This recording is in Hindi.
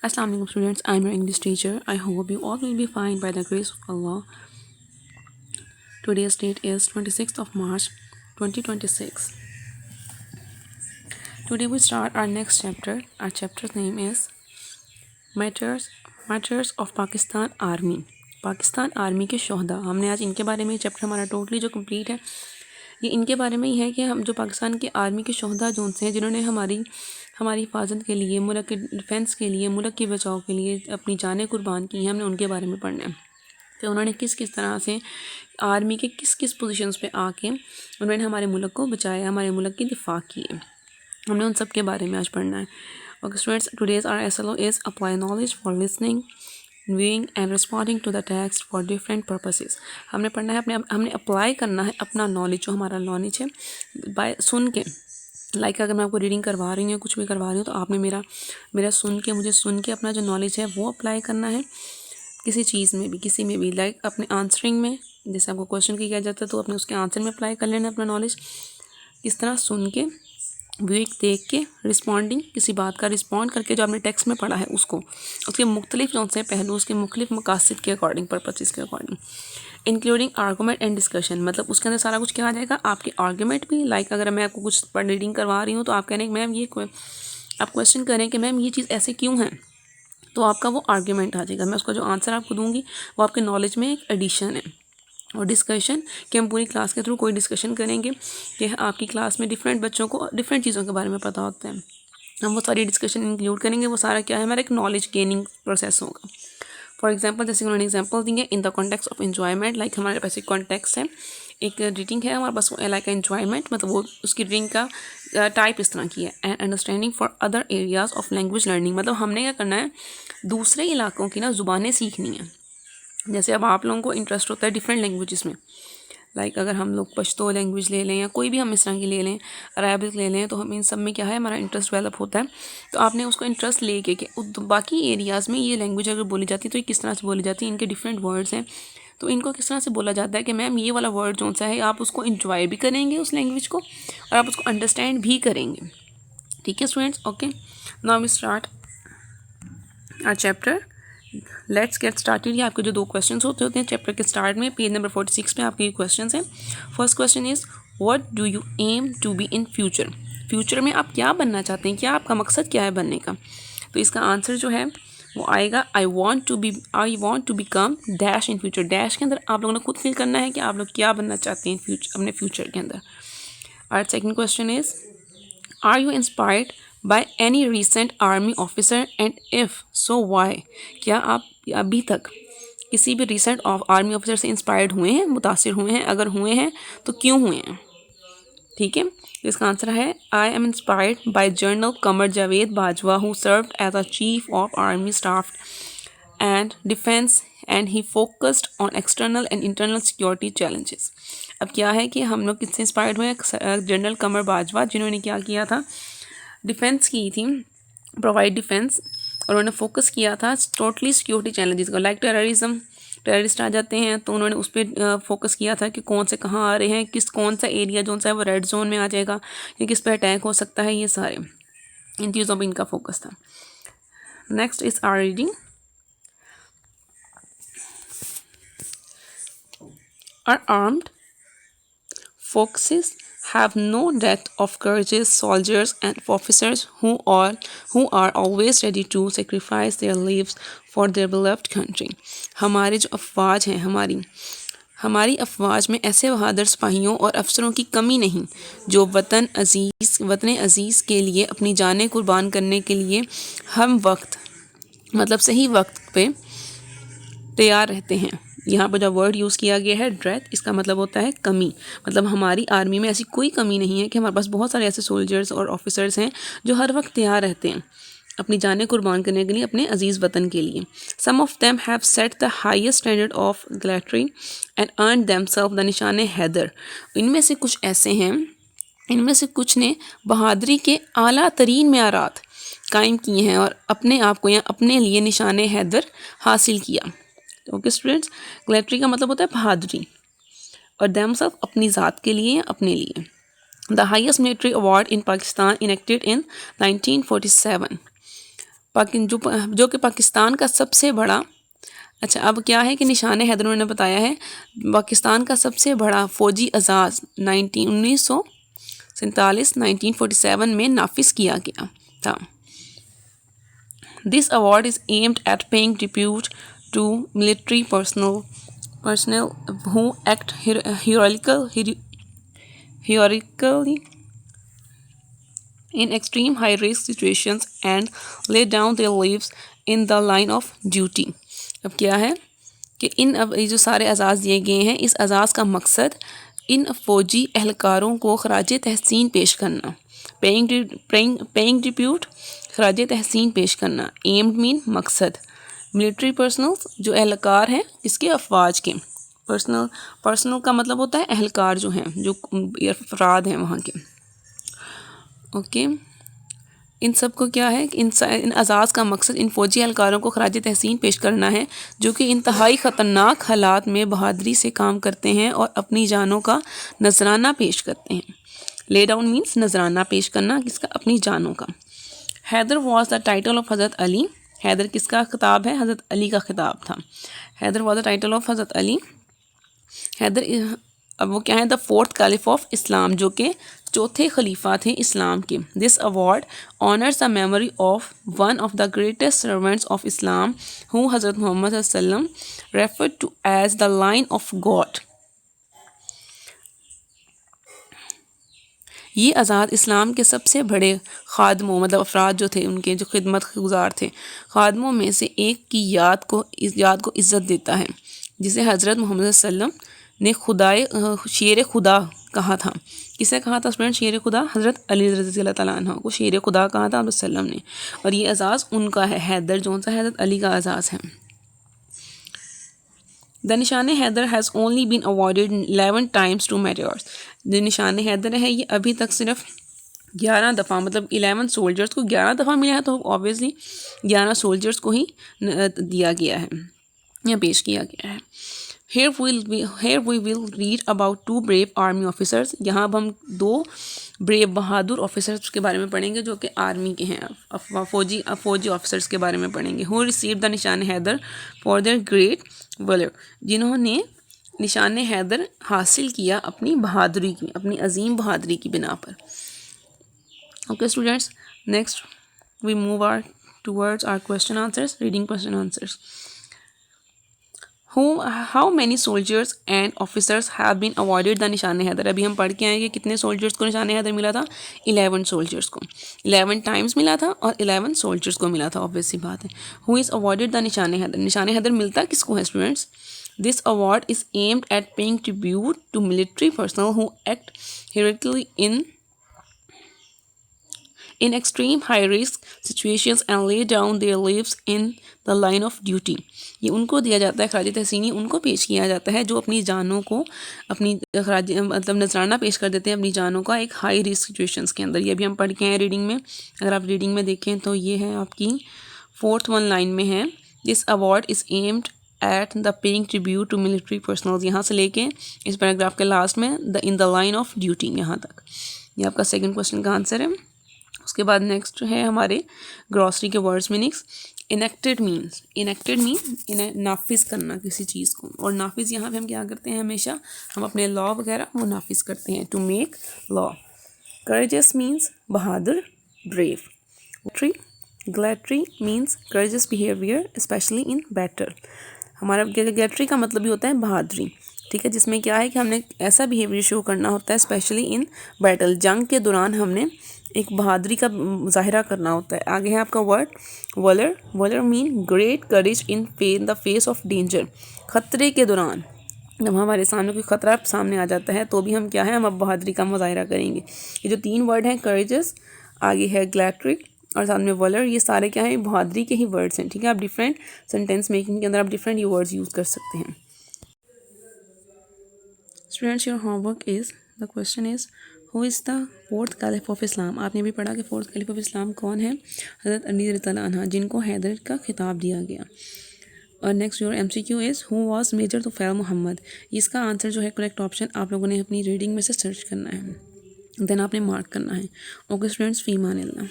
Assalamu alaikum students, I'm your English teacher. I hope you all will be fine by the grace of Allah. Today's date is 26th of March 2026. Today we start our next chapter. Our chapter's name is Martyrs of Pakistan Army. Pakistan army के शोहदा। हमने आज इनके बारे में चैप्टर हमारा टोटली जो कंप्लीट है ये इनके बारे में ही है कि हम जो पाकिस्तान के आर्मी के शोहदा जो से हैं जिन्होंने हमारी हिफाजत के लिए, मुल्क के डिफेंस के लिए, मुल्क के बचाव के लिए अपनी जानें कुर्बान की हैं, हमने उनके बारे में पढ़ना है कि उन्होंने किस किस तरह से आर्मी के किस किस पोजीशंस पे आके उन्होंने हमारे मुल्क को बचाया, हमारे मुल्क की दिफा की है। हमने उन सब के बारे में आज पढ़ना है। Okay students, today's our SLO is apply knowledge for listening, viewing and responding to the text for different purposes. हमने पढ़ना है हमने अप्लाई करना है अपना नॉलेज, जो हमारा नॉलेज है, बाय सुन के। लाइक अगर मैं आपको रीडिंग करवा रही हूँ, कुछ भी करवा रही हूँ, तो आपने मेरा मुझे सुन के अपना जो नॉलेज है वो अप्लाई करना है किसी चीज़ में भी, किसी में भी। लाइक अपने आंसरिंग में, जैसे आपको क्वेश्चन किया जाता है तो अपने उसके आंसर में अप्लाई कर लेना अपना नॉलेज। इस तरह सुन के, व्यूइंग देख के, रिस्पॉन्डिंग किसी बात का रिस्पॉन्ड करके जो आपने टेक्स्ट में पढ़ा है उसको, उसके मुख्तलिफ जो से पहलू, उसके मुख्तलिफ मकासद के अकॉर्डिंग, पर्पसेस के according, including argument and discussion. मतलब उसके अंदर सारा कुछ क्या आ जाएगा, आपके आर्गूमेंट भी। लाइक अगर मैं आपको कुछ रीडिंग करवा रही हूँ तो आप कह रहे हैं मैम आप क्वेश्चन करें कि मैम ये चीज़ ऐसे क्यों है, तो आपका वो आर्ग्यूमेंट आ जाएगा। मैं उसका जो आंसर आपको दूंगी वो आपके नॉलेज में एक एडिशन है। और डिस्कशन कि हम पूरी क्लास के थ्रू कोई डिस्कशन करेंगे कि आपकी क्लास में डिफरेंट बच्चों को डिफरेंट चीज़ों के बारे में पता होता है, हम वो सारी डिस्कशन इंक्लूड करेंगे। वो सारा क्या है, हमारा एक नॉलेज गेनिंग प्रोसेस होगा। फॉर एग्जाम्पल, जैसे उन्होंने एग्जाम्पल दी है, in the context of enjoyment. Like हमारे पास एक कॉन्टेक्स्ट है, एक रीडिंग है हमारे पास, लाइक एन्जॉयमेंट, मतलब वो उसकी रीडिंग का टाइप इस तरह की है। And understanding for other areas of language learning. मतलब हमने क्या करना है, दूसरे इलाकों की ज़ुबानें सीखनी है। जैसे अब आप लोगों को इंटरेस्ट होता है डिफरेंट लैंग्वेजेस में, लाइक अगर हम लोग पश्तो लैंग्वेज ले लें या कोई भी हम इस तरह की ले लें, अरबिक ले लें, तो हम इन सब में क्या है, हमारा इंटरेस्ट डेवलप होता है। तो आपने उसको इंटरेस्ट लेके कि बाकी एरियाज़ में ये लैंग्वेज अगर बोली जाती है तो ये किस तरह से बोली जाती है, इनके डिफरेंट वर्ड्स हैं, तो इनको किस तरह से बोला जाता है कि मैम ये वाला वर्ड जो सा है, आप उसको इंजॉय भी करेंगे उस लैंग्वेज को और आप उसको अंडरस्टैंड भी करेंगे। ठीक है students, okay. Now we start our chapter. Let's get started. ये आपके जो 2 क्वेश्चंस होते हैं चैप्टर के स्टार्ट में, पेज नंबर 46 पे आपके ये क्वेश्चंस हैं। First question is what do you aim to be in future. Future में आप क्या बनना चाहते हैं, क्या आपका मकसद क्या है बनने का। तो इसका आंसर जो है वो आएगा I want to become dash in future. Dash के अंदर आप लोगों ने खुद फिल करना है कि आप लोग क्या बनना चाहते हैं अपने फ्यूचर के अंदर। और second question is are you inspired by any recent army officer and if so why. क्या आप अभी तक किसी भी रिसेंट आर्मी ऑफिसर से इंस्पायर्ड हुए हैं, मुतासिर हुए हैं, अगर हुए हैं तो क्यों हुए हैं। ठीक है, तो इसका आंसर है I am inspired by General Qamar Javed Bajwa who served as a chief of army staff and defence and he focused on external and internal security challenges. अब क्या है कि हम लोग किससे इंस्पायर्ड हुए हैं, जनरल कमर बाजवा, जिन्होंने क्या किया था, डिफेंस की थी, प्रोवाइड डिफेंस, और उन्होंने फोकस किया था टोटली सिक्योरिटी चैलेंजेस को। लाइक टेररिस्ट आ जाते हैं तो उन्होंने उस पर फोकस किया था कि कौन से कहाँ आ रहे हैं, कौन सा एरिया जो सा है वो रेड जोन में आ जाएगा या किस पर अटैक हो सकता है, ये सारे इन चीज़ों पर इनका फोकस था। Next is our reading. Our armed foxes have no dearth of courageous soldiers and officers who are always ready to sacrifice their lives for their beloved country। हमारे जो अफवाज हैं, हमारी अफवाज में ऐसे बहादुर सिपाहियों और अफसरों की कमी नहीं जो वतन अजीज़ के लिए अपनी जानें कुर्बान करने के लिए हम वक्त, मतलब सही वक्त पे तैयार रहते हैं। यहाँ पर जो वर्ड यूज़ किया गया है ड्रेथ, इसका मतलब होता है कमी। मतलब हमारी आर्मी में ऐसी कोई कमी नहीं है कि हमारे पास बहुत सारे ऐसे सोल्जर्स और ऑफिसर्स हैं जो हर वक्त तैयार रहते हैं अपनी जानें कुर्बान करने के लिए अपने अजीज़ वतन के लिए। Some of them have set the highest standard of gallantry and earn themselves the Nishan Haider. इनमें से कुछ ऐसे हैं, इनमें से कुछ ने बहादुरी के आला तरीन मेयारात कायम किए हैं और अपने आप को या अपने लिए निशान हैदर हासिल किया। ओके स्टूडेंट्स, ग्लैटरी का मतलब होता है बहादुरी और देमसेल्फ अपनी ज़ात के लिए या अपने लिए। The highest military award in Pakistan enacted इन 1947। जो कि पाकिस्तान का सबसे बड़ा, अच्छा अब क्या है कि निशान हैदर उन्होंने बताया है पाकिस्तान का सबसे बड़ा फ़ौजी एजाज़ 1947 में नाफिज किया गया था। This award is aimed at paying tribute to military personnel who act heroically in extreme high risk situations and lay down their lives in the line of duty। अब क्या है कि अब ये जो सारे एजाज़ दिए गए हैं, इस एजाज़ का मकसद इन फ़ौजी एहलकारों को खराज तहसीन पेश करना, पेइंग ट्रिब्यूट खराज तहसीन पेश करना, एम्ड मीन मकसद, मिलिट्री पर्सनल जो एहलकार हैं इसके अफवाज के, पर्सनल का मतलब होता है एहलकार जो हैं, जो अफराद हैं वहाँ के, ओके। इन सब को क्या है कि इन एजाज़ का मकसद इन फ़ौजी एहलकारों को खराज तहसीन पेश करना है जो कि इंतहाई ख़तरनाक हालात में बहादुरी से काम करते हैं और अपनी जानों का नजराना पेश करते हैं। ले डाउन मीन्स नजराना पेश करना, किसका? अपनी जानों का। Haider was the title of हज़रत अली। हैदर किसका खिताब है? हज़रत अली का खिताब था। Haider was the title of हज़रत अली। हैदर अब वो क्या है? The fourth caliph of Islam, जो कि चौथे खलीफा थे इस्लाम के। This award honours the memory of one of the greatest servants of Islam who Hazrat Mohammad सल्लम referred to as the line of God. ये आज़ाद इस्लाम के सबसे बड़े खादमों, मतलब अफराद जो थे, उनके जो खिदमत गुजार थे, खादमों में से एक की याद को इज़्ज़त देता है, जिसे हज़रत मोहम्मद सल्लम ने शेर खुदा कहा था। किसे कहा था स्टूडेंट? शेर खुदा। हज़रत अली रज़ी अल्लाह तआला अन्हु को शेर खुदा कहा था वसल्लम ने, और ये एजाज़ उनका है। हैदर जो सा हज़रत अली का एजाज़ है। The Nishan Haider has only been awarded 11 times to warriors. जो निशान हैदर है ये अभी तक सिर्फ 11 दफ़ा, मतलब 11 सोल्जर्स को 11 दफ़ा मिला है, तो ऑब्वियसली 11 सोल्जर्स को ही दिया गया है या पेश किया गया है। Here we will read about 2 brave army officers। यहाँ अब हम 2 ब्रेव बहादुर ऑफिसर्स के बारे में पढ़ेंगे जो कि आर्मी के हैं, फौजी ऑफिसर्स के बारे में पढ़ेंगे। Who received the Nishan Haider for their great वलर, जिन्होंने निशान हैदर हासिल किया अपनी बहादुरी की, अपनी अजीम बहादुरी की बिना पर। Okay students, next we move towards our question answers, reading question answers. How many soldiers and officers have been awarded the निशान हैदर? अभी हम पढ़ के आए कि कितने सोल्जर्स को निशान हैदर मिला था? 11 सोल्जर्स को, 11 टाइम्स मिला था और 11 सोल्जर्स को मिला था, ऑब्वियस सी बात है। Who is awarded the Nishan Haider? निशान हैदर मिलता किसको है students? This award is aimed at paying tribute to military personnel who act heroically in extreme high risk situations and lay down their lives in the line of duty। ये उनको दिया जाता है, खराज तहसीनी उनको पेश किया जाता है जो अपनी जानों को, अपनी खराज मतलब नजराना पेश कर देते हैं अपनी जानों का एक हाई रिस्क सिचुएशंस के अंदर। ये भी हम पढ़ के हैं रीडिंग में। अगर आप रीडिंग में देखें तो ये है आपकी 4th 1 लाइन में है, this award is aimed at the paying tribute to military personnels. यहाँ से लेके इस पैराग्राफ के लास्ट में in the line of duty, यहाँ तक। ये आपका सेकेंड क्वेश्चन का आंसर है। उसके बाद नेक्स्ट है हमारे ग्रॉसरी के वर्ड्स मीनिंग्स। इनेक्टेड मीन नाफिज करना किसी चीज़ को, और नाफिज यहाँ पे हम क्या करते हैं? हमेशा हम अपने लॉ वगैरह वो नाफिज करते हैं, to make law. Courageous means बहादुर, brave. Gallantry means courageous behaviour especially in battle. हमारा ग्लैटरी का मतलब ही होता है बहादुरी, ठीक है, जिसमें क्या है कि हमने ऐसा बिहेवियर शो करना होता है स्पेशली इन बैटल, जंग के दौरान हमने एक बहादुरी का मुजाहिरा करना होता है। आगे है आपका वर्ड वलर mean great courage in the face of danger. खतरे के दौरान जब हमारे सामने कोई खतरा सामने आ जाता है तो भी हम क्या है, हम अब बहादुरी का मुजाहिरा करेंगे। ये जो 3 वर्ड हैं, करेजस, आगे है ग्लैटरी और साथ में वलर, ये सारे क्या हैं? बहादुरी के ही वर्ड्स हैं, ठीक है। आप डिफरेंट सेंटेंस मेकिंग के अंदर आप डिफरेंट ये वर्ड्स यूज़ कर सकते हैं। Students, your homework is, the question is who is the 4th caliph of इस्लाम। आपने भी पढ़ा कि 4th कैलिफ ऑफ इस्लाम कौन है? हज़रत अली रज़ी अल्लाह अन्हु, जिनको हैदर का खिताब दिया गया। और next your MCQ is who was major Tufail Mohammad. इसका आंसर जो है करेक्ट ऑप्शन आप लोगों ने अपनी रीडिंग में से सर्च करना है, देन आपने मार्क करना है। ओके स्टूडेंट्स, फ़ी अमान अल्लाह।